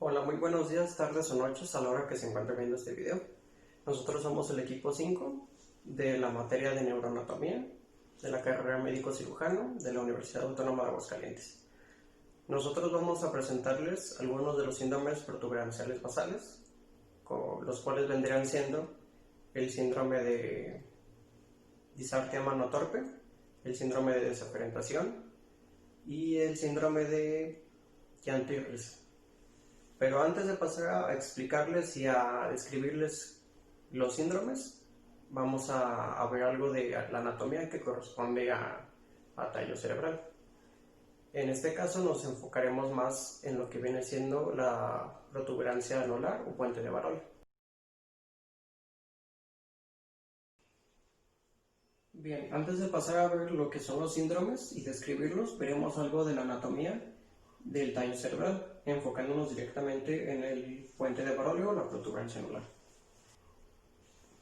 Hola, muy buenos días, tardes o noches a la hora que se encuentre viendo este video. Nosotros somos el equipo 5 de la materia de neuroanatomía de la carrera médico cirujano de la Universidad Autónoma de Aguascalientes. Nosotros vamos a presentarles algunos de los síndromes protuberanciales basales, los cuales vendrían siendo el síndrome de disartria mano torpe, el síndrome de desafrentación y el síndrome de Chianti-Rhys. Pero antes de pasar a explicarles y a describirles los síndromes, vamos a ver algo de la anatomía que corresponde a tallo cerebral. En este caso nos enfocaremos más en lo que viene siendo la protuberancia anular o puente de Barolo. Bien, antes de pasar a ver lo que son los síndromes y describirlos, veremos algo de la anatomía del tallo cerebral, enfocándonos directamente en el puente de Barolo o la protuberancia anular.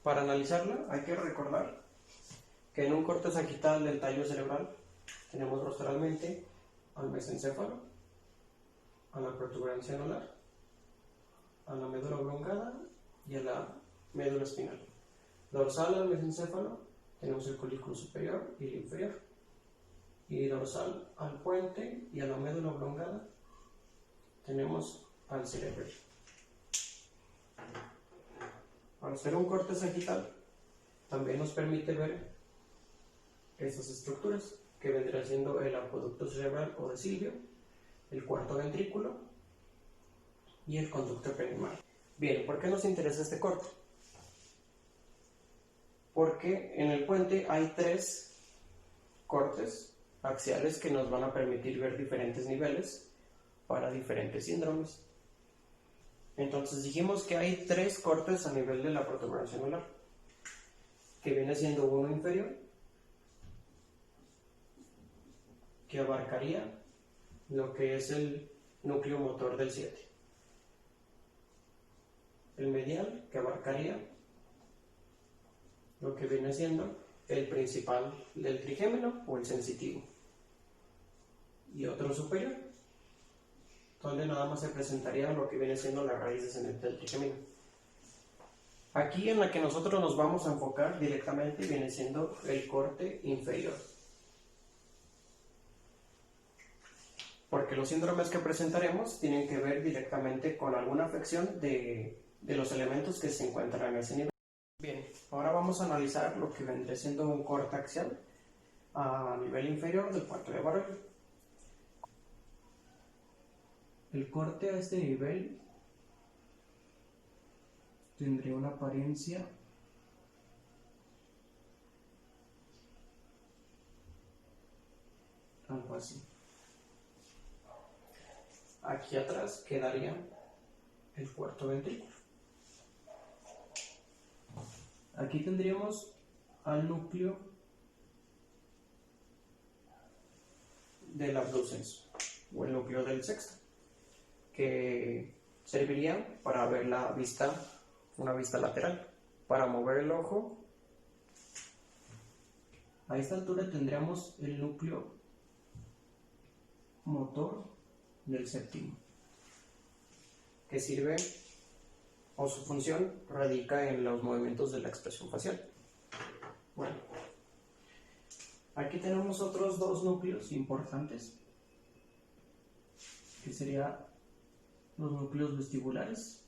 Para analizarla hay que recordar que en un corte sagital del tallo cerebral tenemos rostralmente al mesencéfalo, a la protuberancia anular, a la médula oblongada y a la médula espinal. Dorsal al mesencéfalo tenemos el colículo superior y el inferior, y dorsal al puente y a la médula oblongada tenemos al cerebro. Al hacer un corte sagital también nos permite ver estas estructuras que vendrá siendo el acueducto cerebral o de Silvio, el cuarto ventrículo y el conducto cranial. Bien, ¿por qué nos interesa este corte? Porque en el puente hay 3 cortes axiales que nos van a permitir ver diferentes niveles para diferentes síndromes. Entonces dijimos que hay 3 cortes a nivel de la protuberancia anular, que viene siendo uno inferior, que abarcaría lo que es el núcleo motor del 7, el medial, que abarcaría lo que viene siendo el principal del trigémino o el sensitivo, y otro superior, donde nada más se presentaría lo que viene siendo la raíz descendente del trigémino. Aquí en la que nosotros nos vamos a enfocar directamente viene siendo el corte inferior, porque los síndromes que presentaremos tienen que ver directamente con alguna afección de los elementos que se encuentran en ese nivel. Bien, ahora vamos a analizar lo que vendría siendo un corte axial a nivel inferior del puente de Barolo. El corte a este nivel tendría una apariencia algo así. Aquí atrás quedaría el cuarto ventrículo. Aquí tendríamos al núcleo del abducens o el núcleo del sexto, que serviría para ver la vista, una vista lateral, para mover el ojo. A esta altura tendríamos el núcleo motor del séptimo, que sirve o su función radica en los movimientos de la expresión facial. Bueno, aquí tenemos otros 2 núcleos importantes, que serían los núcleos vestibulares,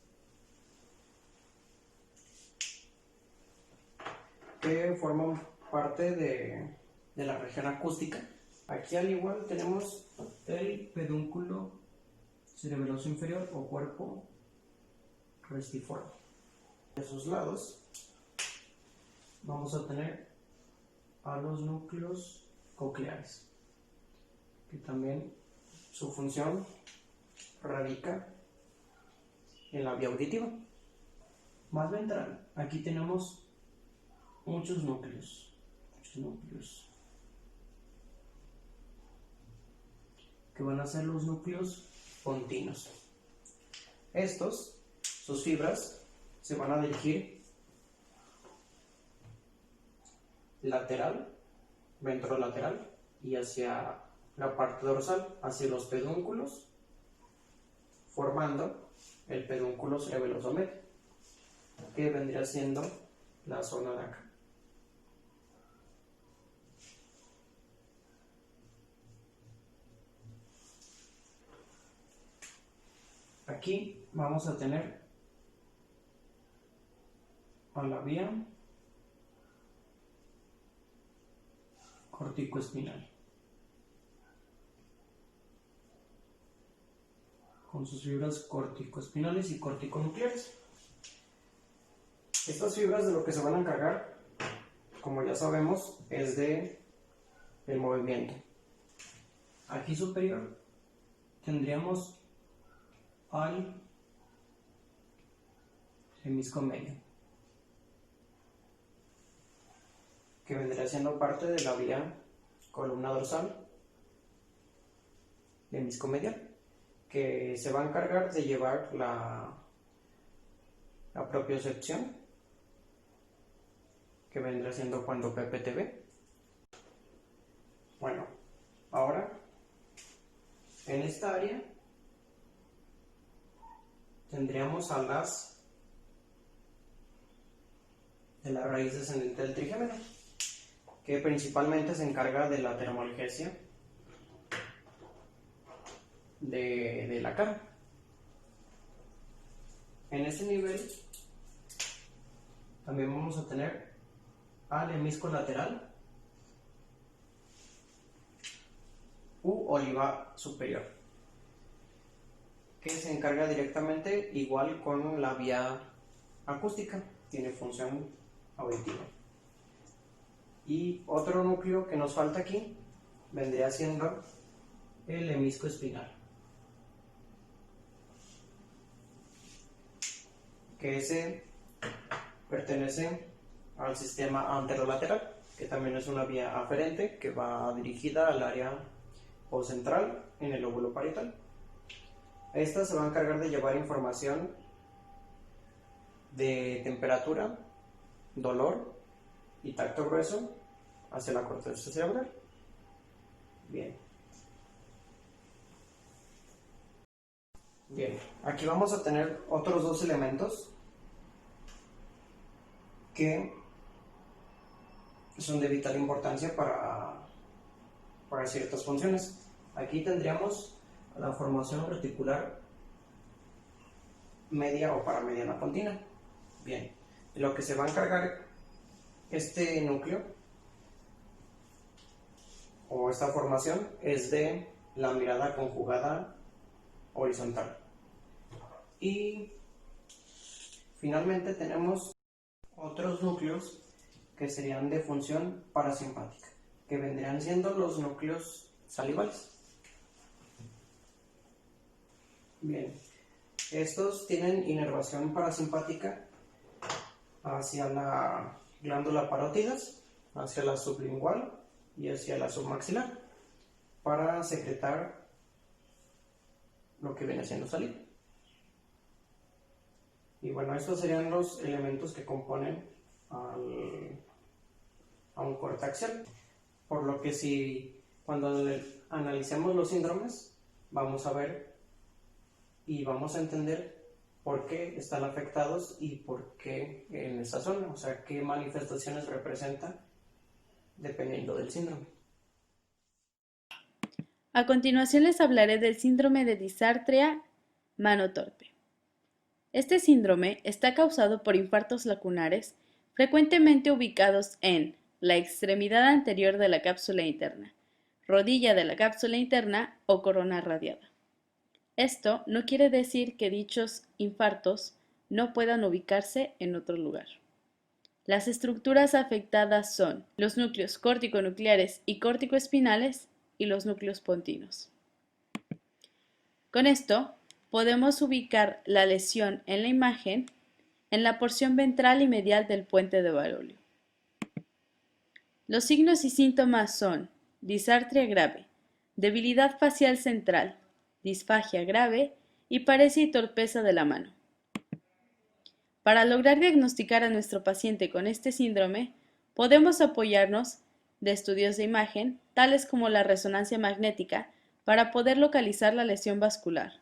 que forman parte de la región acústica. Aquí al igual tenemos el pedúnculo cerebeloso inferior o cuerpo restiforme. De sus lados vamos a tener a los núcleos cocleares, que también su función radica en la vía auditiva. Más ventral, aquí tenemos muchos núcleos que van a ser los núcleos pontinos. Estos, sus fibras, se van a dirigir lateral, ventrolateral y hacia la parte dorsal, hacia los pedúnculos formando el pedúnculo cerebeloso medio, que vendría siendo la zona de acá. Aquí vamos a tener a la vía corticoespinal, con sus fibras corticoespinales y corticonucleares. Estas fibras de lo que se van a encargar, como ya sabemos, es de el movimiento. Aquí superior tendríamos al hemisco medio, que vendría siendo parte de la vía columna dorsal de hemisco medial, que se va a encargar de llevar la propiocepción, que vendrá siendo cuando PPTB. Bueno, ahora en esta área tendríamos a las de la raíz descendente del trigémino, que principalmente se encarga de la termoalgesia de la cara. En ese nivel también vamos a tener al hemisco lateral u oliva superior, que se encarga directamente, igual con la vía acústica, tiene función auditiva. Y otro núcleo que nos falta aquí vendría siendo el hemisco espinal, que ese pertenece al sistema anterolateral, que también es una vía aferente que va dirigida al área central en el lóbulo parietal. Esta se va a encargar de llevar información de temperatura, dolor y tacto grueso hacia la corteza cerebral. Bien. Bien, aquí vamos a tener otros dos elementos que son de vital importancia para ciertas funciones. Aquí tendríamos la formación reticular media o paramediana continua. Bien, de lo que se va a encargar este núcleo o esta formación es de la mirada conjugada horizontal. Y finalmente tenemos otros núcleos que serían de función parasimpática, que vendrían siendo los núcleos salivales. Bien, estos tienen inervación parasimpática hacia la glándula parótidas, hacia la sublingual y hacia la submaxilar, para secretar lo que viene siendo saliva. Y bueno, estos serían los elementos que componen a un corte axial. Por lo que si cuando analicemos los síndromes, vamos a ver y vamos a entender por qué están afectados y por qué en esa zona, o sea, qué manifestaciones representan dependiendo del síndrome. A continuación les hablaré del síndrome de disartria mano torpe. Este síndrome está causado por infartos lacunares frecuentemente ubicados en la extremidad anterior de la cápsula interna, rodilla de la cápsula interna o corona radiada. Esto no quiere decir que dichos infartos no puedan ubicarse en otro lugar. Las estructuras afectadas son los núcleos córtico-nucleares y córtico-espinales y los núcleos pontinos. Con esto, podemos ubicar la lesión en la imagen en la porción ventral y medial del puente de Barolio. Los signos y síntomas son disartria grave, debilidad facial central, disfagia grave y paresia y torpeza de la mano. Para lograr diagnosticar a nuestro paciente con este síndrome, podemos apoyarnos de estudios de imagen, tales como la resonancia magnética, para poder localizar la lesión vascular,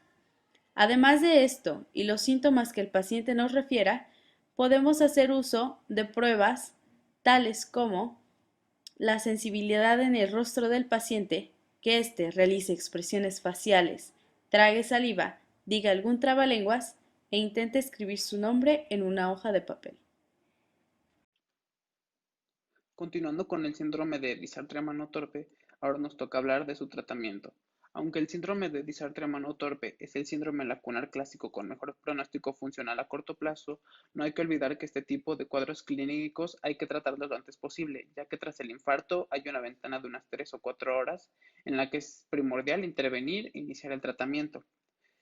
Además de esto y los síntomas que el paciente nos refiera, podemos hacer uso de pruebas tales como la sensibilidad en el rostro del paciente, que éste realice expresiones faciales, trague saliva, diga algún trabalenguas e intente escribir su nombre en una hoja de papel. Continuando con el síndrome de disartria mano torpe, ahora nos toca hablar de su tratamiento. Aunque el síndrome de disartria mano torpe es el síndrome lacunar clásico con mejor pronóstico funcional a corto plazo, no hay que olvidar que este tipo de cuadros clínicos hay que tratarlos lo antes posible, ya que tras el infarto hay una ventana de unas 3 o 4 horas en la que es primordial intervenir e iniciar el tratamiento.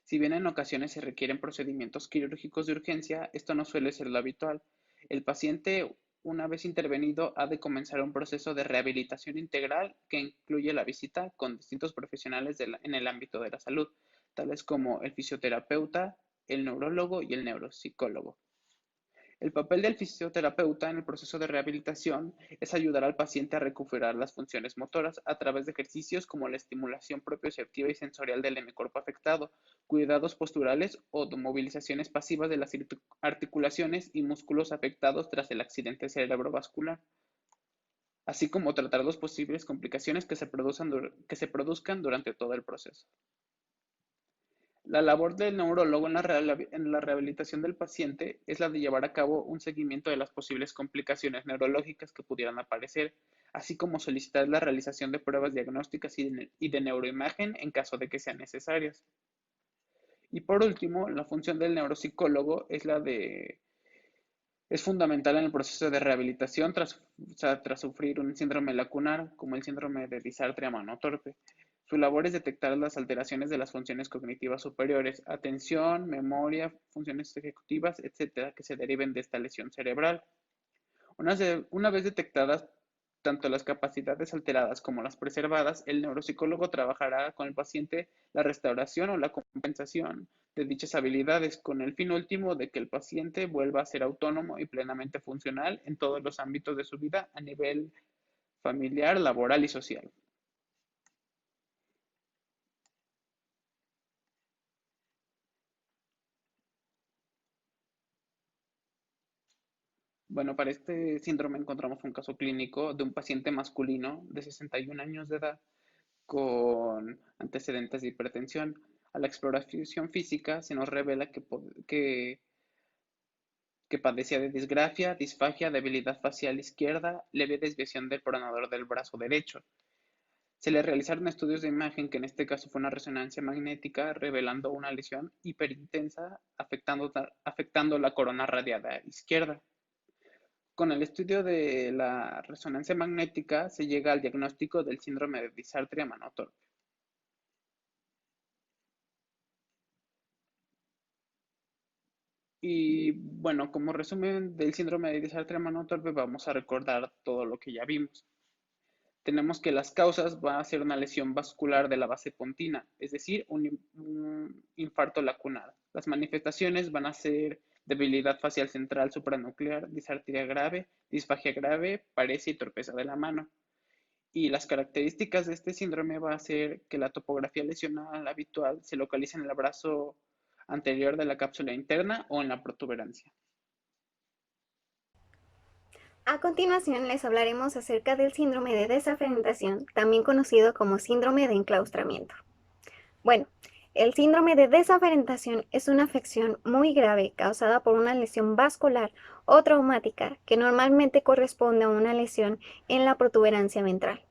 Si bien en ocasiones se requieren procedimientos quirúrgicos de urgencia, esto no suele ser lo habitual. El paciente, una vez intervenido, ha de comenzar un proceso de rehabilitación integral que incluye la visita con distintos profesionales en el ámbito de la salud, tales como el fisioterapeuta, el neurólogo y el neuropsicólogo. El papel del fisioterapeuta en el proceso de rehabilitación es ayudar al paciente a recuperar las funciones motoras a través de ejercicios como la estimulación propioceptiva y sensorial del hemicuerpo afectado, cuidados posturales o movilizaciones pasivas de las articulaciones y músculos afectados tras el accidente cerebrovascular, así como tratar las posibles complicaciones que se produzcan durante todo el proceso. La labor del neurólogo en la rehabilitación del paciente es la de llevar a cabo un seguimiento de las posibles complicaciones neurológicas que pudieran aparecer, así como solicitar la realización de pruebas diagnósticas y de neuroimagen en caso de que sean necesarias. Y por último, la función del neuropsicólogo es fundamental en el proceso de rehabilitación tras sufrir un síndrome lacunar, como el síndrome de disartria mano torpe. Su labor es detectar las alteraciones de las funciones cognitivas superiores, atención, memoria, funciones ejecutivas, etcétera, que se deriven de esta lesión cerebral. Una vez detectadas tanto las capacidades alteradas como las preservadas, el neuropsicólogo trabajará con el paciente la restauración o la compensación de dichas habilidades con el fin último de que el paciente vuelva a ser autónomo y plenamente funcional en todos los ámbitos de su vida a nivel familiar, laboral y social. Bueno, para este síndrome encontramos un caso clínico de un paciente masculino de 61 años de edad con antecedentes de hipertensión. A la exploración física se nos revela que padecía de disgrafia, disfagia, debilidad facial izquierda, leve desviación del pronador del brazo derecho. Se le realizaron estudios de imagen, que en este caso fue una resonancia magnética, revelando una lesión hiperintensa afectando la corona radiada izquierda. Con el estudio de la resonancia magnética se llega al diagnóstico del síndrome de disartria mano torpe. Y bueno, como resumen del síndrome de disartria mano torpe, vamos a recordar todo lo que ya vimos. Tenemos que las causas van a ser una lesión vascular de la base pontina, es decir, un infarto lacunar. Las manifestaciones van a ser debilidad facial central supranuclear, disartria grave, disfagia grave, paresia y torpeza de la mano. Y las características de este síndrome va a ser que la topografía lesional habitual se localiza en el brazo anterior de la cápsula interna o en la protuberancia. A continuación les hablaremos acerca del síndrome de desaferentación, también conocido como síndrome de enclaustramiento. Bueno, el síndrome de desaferentación es una afección muy grave causada por una lesión vascular o traumática que normalmente corresponde a una lesión en la protuberancia ventral.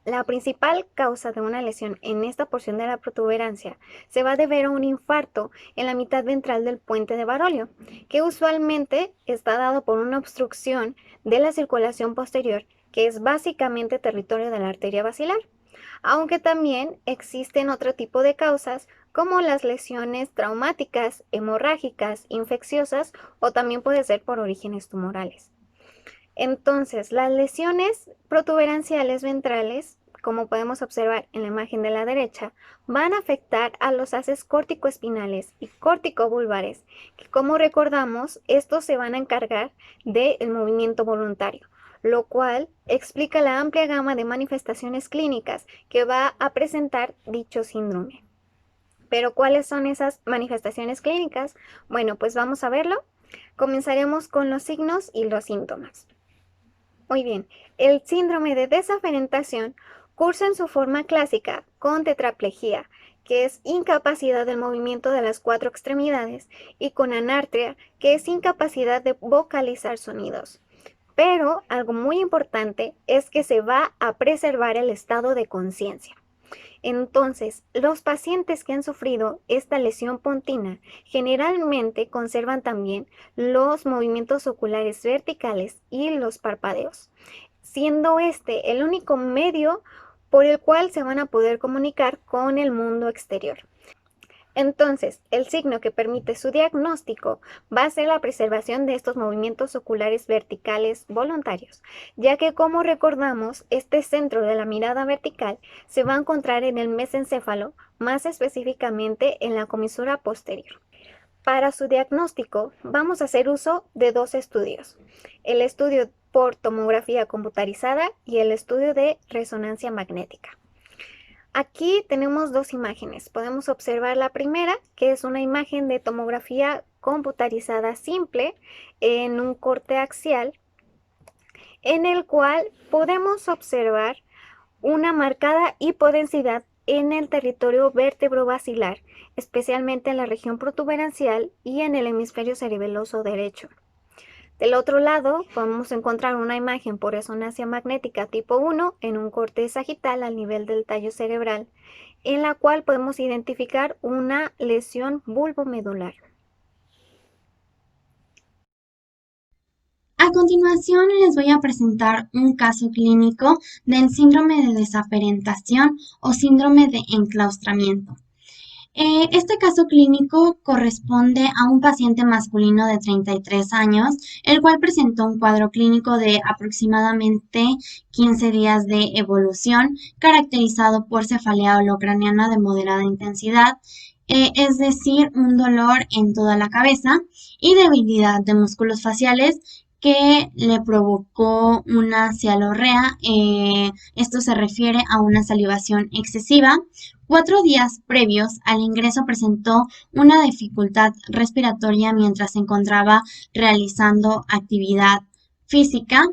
La principal causa de una lesión en esta porción de la protuberancia se va a deber a un infarto en la mitad ventral del puente de Barolio, que usualmente está dado por una obstrucción de la circulación posterior, que es básicamente territorio de la arteria basilar, aunque también existen otro tipo de causas como las lesiones traumáticas, hemorrágicas, infecciosas o también puede ser por orígenes tumorales. Entonces, las lesiones protuberanciales ventrales, como podemos observar en la imagen de la derecha, van a afectar a los haces córticoespinales y córticovulvares, que como recordamos, estos se van a encargar del movimiento voluntario, lo cual explica la amplia gama de manifestaciones clínicas que va a presentar dicho síndrome. Pero ¿cuáles son esas manifestaciones clínicas? Bueno, pues vamos a verlo. Comenzaremos con los signos y los síntomas. Muy bien, el síndrome de desaferentación cursa en su forma clásica con tetraplegia, que es incapacidad del movimiento de las 4 extremidades, y con anartria, que es incapacidad de vocalizar sonidos. Pero algo muy importante es que se va a preservar el estado de conciencia. Entonces, los pacientes que han sufrido esta lesión pontina generalmente conservan también los movimientos oculares verticales y los parpadeos, siendo este el único medio por el cual se van a poder comunicar con el mundo exterior. Entonces, el signo que permite su diagnóstico va a ser la preservación de estos movimientos oculares verticales voluntarios, ya que, como recordamos, este centro de la mirada vertical se va a encontrar en el mesencéfalo, más específicamente en la comisura posterior. Para su diagnóstico vamos a hacer uso de 2 estudios: el estudio por tomografía computarizada y el estudio de resonancia magnética. Aquí tenemos 2 imágenes. Podemos observar la primera, que es una imagen de tomografía computarizada simple en un corte axial, en el cual podemos observar una marcada hipodensidad en el territorio vértebro-basilar, especialmente en la región protuberancial y en el hemisferio cerebeloso derecho. Del otro lado, podemos encontrar una imagen por resonancia magnética tipo 1 en un corte sagital al nivel del tallo cerebral, en la cual podemos identificar una lesión bulbomedular. A continuación les voy a presentar un caso clínico del síndrome de desaferentación o síndrome de enclaustramiento. Este caso clínico corresponde a un paciente masculino de 33 años, el cual presentó un cuadro clínico de aproximadamente 15 días de evolución, caracterizado por cefalea holocraniana de moderada intensidad, es decir, un dolor en toda la cabeza y debilidad de músculos faciales que le provocó una cialorrea. Esto se refiere a una salivación excesiva. 4 días previos al ingreso presentó una dificultad respiratoria mientras se encontraba realizando actividad física.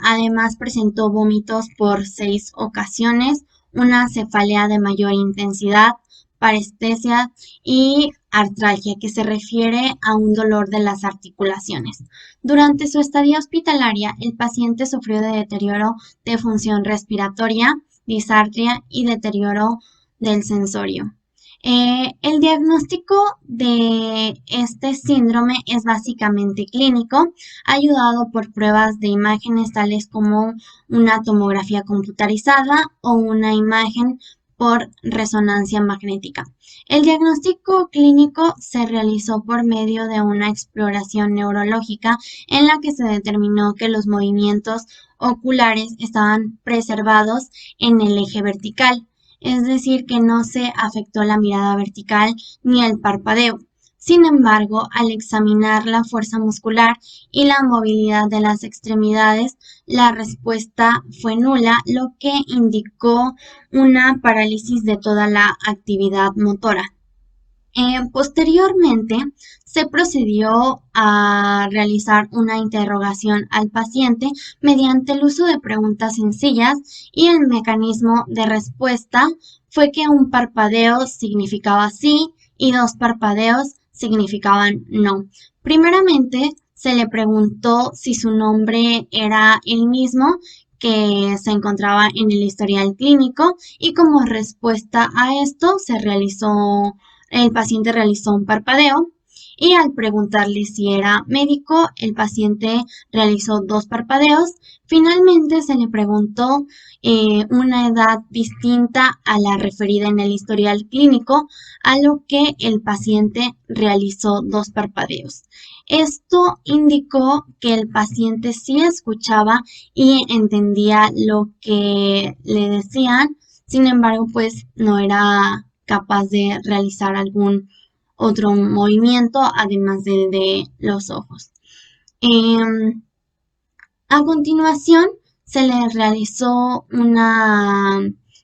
Además presentó vómitos por 6 ocasiones, una cefalea de mayor intensidad, parestesia y artralgia, que se refiere a un dolor de las articulaciones. Durante su estadía hospitalaria, el paciente sufrió de deterioro de función respiratoria, disartria y deterioro del sensorio. El diagnóstico de este síndrome es básicamente clínico, ayudado por pruebas de imágenes tales como una tomografía computarizada o una imagen por resonancia magnética. El diagnóstico clínico se realizó por medio de una exploración neurológica en la que se determinó que los movimientos oculares estaban preservados en el eje vertical, es decir, que no se afectó la mirada vertical ni el parpadeo. Sin embargo, al examinar la fuerza muscular y la movilidad de las extremidades, la respuesta fue nula, lo que indicó una parálisis de toda la actividad motora. Posteriormente, se procedió a realizar una interrogación al paciente mediante el uso de preguntas sencillas, y el mecanismo de respuesta fue que un parpadeo significaba sí y 2 parpadeos significaban no. Primeramente, se le preguntó si su nombre era el mismo que se encontraba en el historial clínico, y como respuesta a esto el paciente realizó un parpadeo, y al preguntarle si era médico, el paciente realizó 2 parpadeos. Finalmente se le preguntó una edad distinta a la referida en el historial clínico, a lo que el paciente realizó 2 parpadeos. Esto indicó que el paciente sí escuchaba y entendía lo que le decían, sin embargo, pues no era capaz de realizar algún otro movimiento además del de los ojos. A continuación, se le realizó una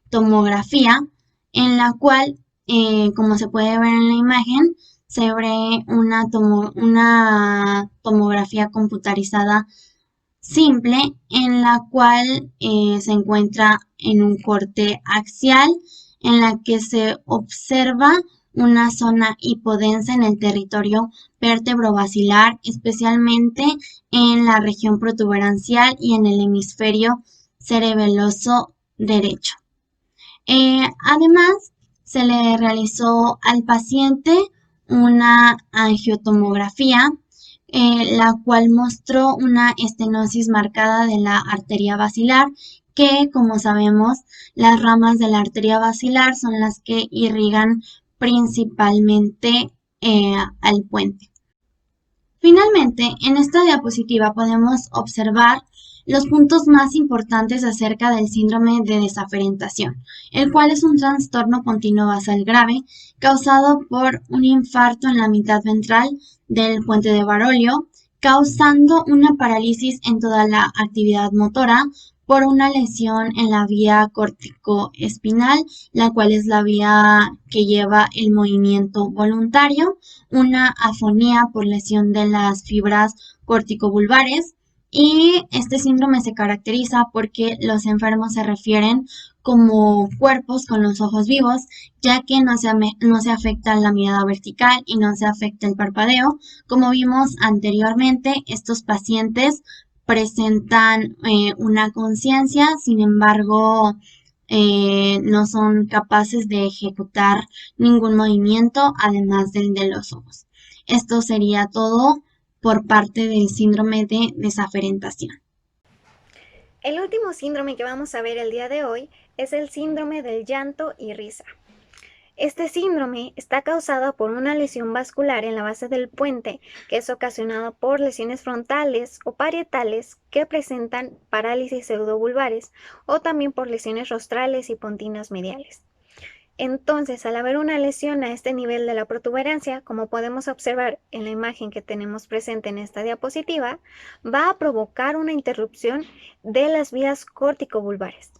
tomografía en la cual como se puede ver en la imagen, se ve una tomografía computarizada simple en la cual se encuentra en un corte axial en la que se observa una zona hipodensa en el territorio vértebro-basilar, especialmente en la región protuberancial y en el hemisferio cerebeloso derecho. Además, se le realizó al paciente una angiotomografía, la cual mostró una estenosis marcada de la arteria basilar, que, como sabemos, las ramas de la arteria basilar son las que irrigan principalmente al puente. Finalmente, en esta diapositiva podemos observar los puntos más importantes acerca del síndrome de desaferentación, el cual es un trastorno continuo basal grave causado por un infarto en la mitad ventral del puente de Barolio, causando una parálisis en toda la actividad motora por una lesión en la vía corticoespinal, la cual es la vía que lleva el movimiento voluntario, una afonía por lesión de las fibras corticobulbares, y este síndrome se caracteriza porque los enfermos se refieren como cuerpos con los ojos vivos, ya que no se afecta la mirada vertical y no se afecta el parpadeo. Como vimos anteriormente, estos pacientes presentan una conciencia, sin embargo, no son capaces de ejecutar ningún movimiento además del de los ojos. Esto sería todo por parte del síndrome de desaferentación. El último síndrome que vamos a ver el día de hoy es el síndrome del llanto y risa. Este síndrome está causado por una lesión vascular en la base del puente, que es ocasionado por lesiones frontales o parietales que presentan parálisis pseudovulvares, o también por lesiones rostrales y pontinas mediales. Entonces, al haber una lesión a este nivel de la protuberancia, como podemos observar en la imagen que tenemos presente en esta diapositiva, va a provocar una interrupción de las vías corticovulvares.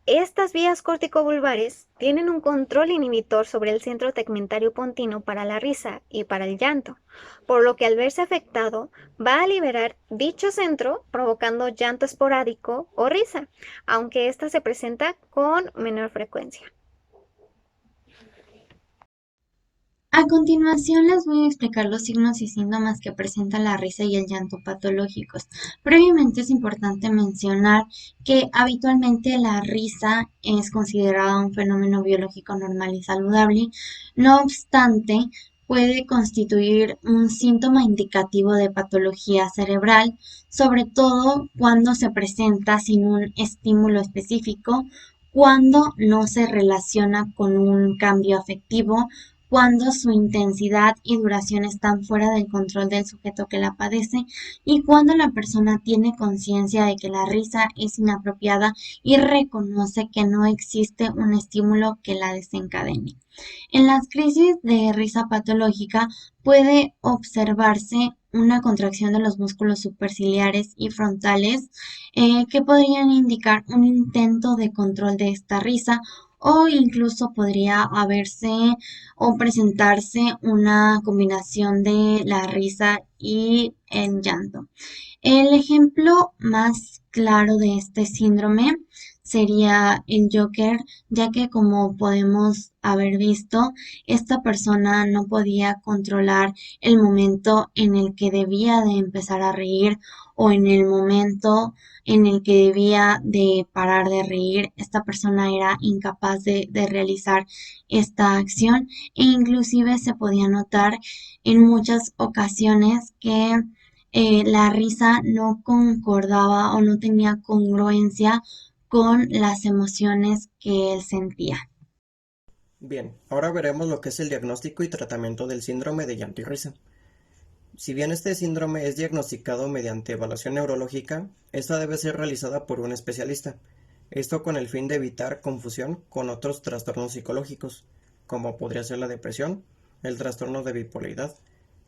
Estas vías corticovulvares tienen un control inhibitor sobre el centro tegmentario pontino para la risa y para el llanto, por lo que al verse afectado va a liberar dicho centro provocando llanto esporádico o risa, aunque ésta se presenta con menor frecuencia. A continuación les voy a explicar los signos y síntomas que presentan la risa y el llanto patológicos. Previamente es importante mencionar que habitualmente la risa es considerada un fenómeno biológico normal y saludable. No obstante, puede constituir un síntoma indicativo de patología cerebral, sobre todo cuando se presenta sin un estímulo específico, cuando no se relaciona con un cambio afectivo, cuando su intensidad y duración están fuera del control del sujeto que la padece, y cuando la persona tiene conciencia de que la risa es inapropiada y reconoce que no existe un estímulo que la desencadene. En las crisis de risa patológica puede observarse una contracción de los músculos superciliares y frontales, que podrían indicar un intento de control de esta risa, o incluso podría haberse o presentarse una combinación de la risa y el llanto. El ejemplo más claro de este síndrome sería el Joker, ya que, como podemos haber visto, esta persona no podía controlar el momento en el que debía de empezar a reír o en el momento en el que debía de parar de reír. Esta persona era incapaz de realizar esta acción, e inclusive se podía notar en muchas ocasiones que la risa no concordaba o no tenía congruencia con las emociones que él sentía. Bien, ahora veremos lo que es el diagnóstico y tratamiento del síndrome de llanto y risa. Si bien este síndrome es diagnosticado mediante evaluación neurológica, esta debe ser realizada por un especialista. Esto con el fin de evitar confusión con otros trastornos psicológicos, como podría ser la depresión, el trastorno de bipolaridad,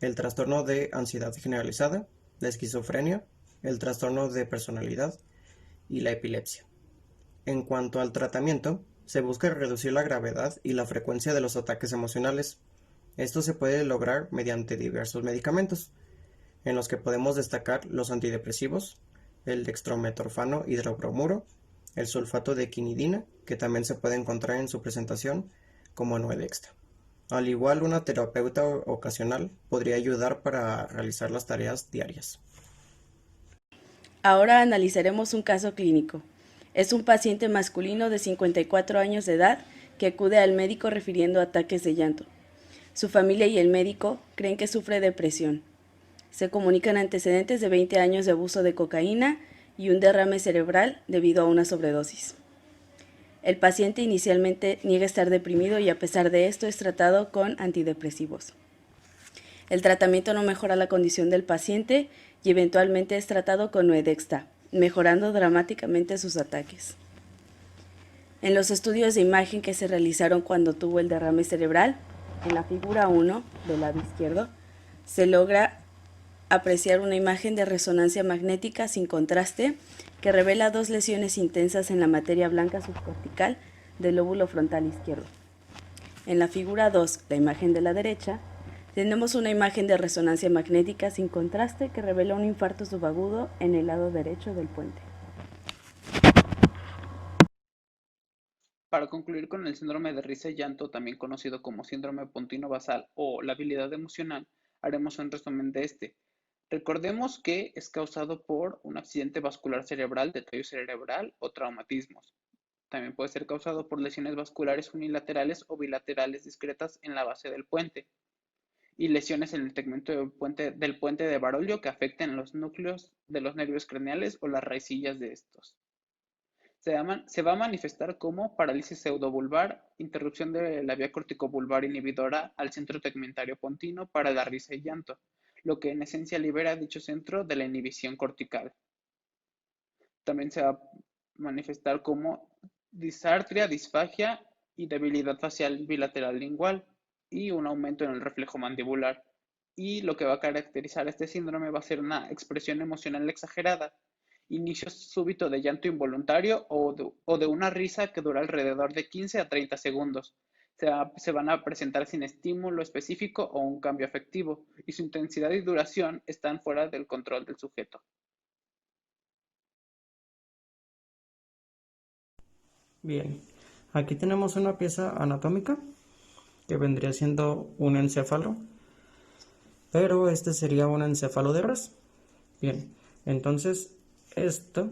el trastorno de ansiedad generalizada, la esquizofrenia, el trastorno de personalidad y la epilepsia. En cuanto al tratamiento, se busca reducir la gravedad y la frecuencia de los ataques emocionales. Esto se puede lograr mediante diversos medicamentos, en los que podemos destacar los antidepresivos, el dextrometorfano hidrobromuro, el sulfato de quinidina, que también se puede encontrar en su presentación como Nuedexta. Al igual, una terapeuta ocasional podría ayudar para realizar las tareas diarias. Ahora analizaremos un caso clínico. Es un paciente masculino de 54 años de edad que acude al médico refiriendo ataques de llanto. Su familia y el médico creen que sufre depresión. Se comunican antecedentes de 20 años de abuso de cocaína y un derrame cerebral debido a una sobredosis. El paciente inicialmente niega estar deprimido y a pesar de esto es tratado con antidepresivos. El tratamiento no mejora la condición del paciente y eventualmente es tratado con Nuedexta, mejorando dramáticamente sus ataques. En los estudios de imagen que se realizaron cuando tuvo el derrame cerebral, en la figura 1 del lado izquierdo, se logra apreciar una imagen de resonancia magnética sin contraste que revela dos lesiones intensas en la materia blanca subcortical del lóbulo frontal izquierdo. En la figura 2, la imagen de la derecha, tenemos una imagen de resonancia magnética sin contraste que revela un infarto subagudo en el lado derecho del puente. Para concluir con el síndrome de risa y llanto, también conocido como síndrome pontino-basal o la habilidad emocional, haremos un resumen de este. Recordemos que es causado por un accidente vascular cerebral de tallo cerebral o traumatismos. También puede ser causado por lesiones vasculares unilaterales o bilaterales discretas en la base del puente y lesiones en el tegmento del puente de Barolio que afecten los núcleos de los nervios craneales o las raicillas de estos. Se va a manifestar como parálisis pseudobulbar, interrupción de la vía corticobulbar inhibidora al centro tegmentario pontino para la risa y llanto, lo que en esencia libera dicho centro de la inhibición cortical. También se va a manifestar como disartria, disfagia y debilidad facial bilateral lingual y un aumento en el reflejo mandibular. Y lo que va a caracterizar este síndrome va a ser una expresión emocional exagerada, inicio súbito de llanto involuntario o de una risa que dura alrededor de 15 a 30 segundos. Se van a presentar sin estímulo específico o un cambio afectivo, y su intensidad y duración están fuera del control del sujeto. Bien, aquí tenemos una pieza anatómica que vendría siendo un encéfalo, pero este sería un encéfalo de res. Bien, entonces esto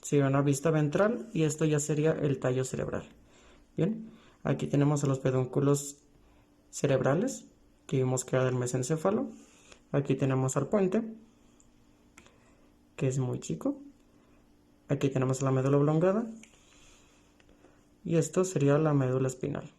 sería una vista ventral y esto ya sería el tallo cerebral. Bien, aquí tenemos a los pedúnculos cerebrales que vimos que era del mesencéfalo. Aquí tenemos al puente, que es muy chico. Aquí tenemos la médula oblongada y esto sería la médula espinal.